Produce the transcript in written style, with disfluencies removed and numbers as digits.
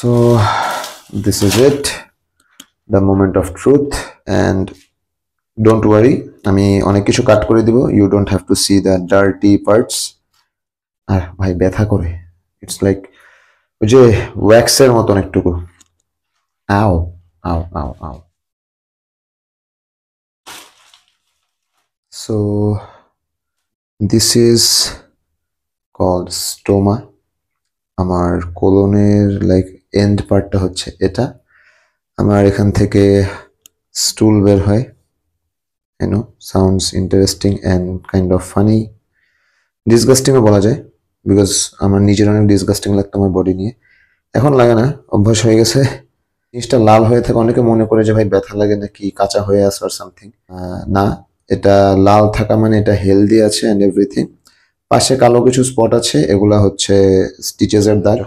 So this is it, the moment of truth, and don't worry, আমি অনেক কিছু কাট করে দিব, you don't have to see the dirty parts. আর ভাই ব্যথা করে, it's like ওই যে ওয়্যাক্সের মতন একটুকু, আও আও আও আও। So this is called stoma. আমার কোলনের লাইক এন্ড পার্টটা হচ্ছে এটা, আমার এখান থেকে স্টুল বের হয়, you know, sounds interesting and kind of funny, ডিসগাস্টিংও বলা যায়, বিকজ আমার নিজের অনেক ডিসগাস্টিং লাগতো আমার বডি নিয়ে, এখন লাগে না, অভ্যাস হয়ে গেছে। জিনিসটা লাল হয়ে থাকে, অনেকে মনে করে যে ভাই ব্যথা লাগে নাকি কাঁচা হয়ে আছে আর সামথিং, না, এটা লাল থাকা মানে এটা হেলদি আছে অ্যান্ড এভরিথিং। পাশে কালো কিছু স্পট আছে, এগুলা হচ্ছে স্টিচেস এর দাগ।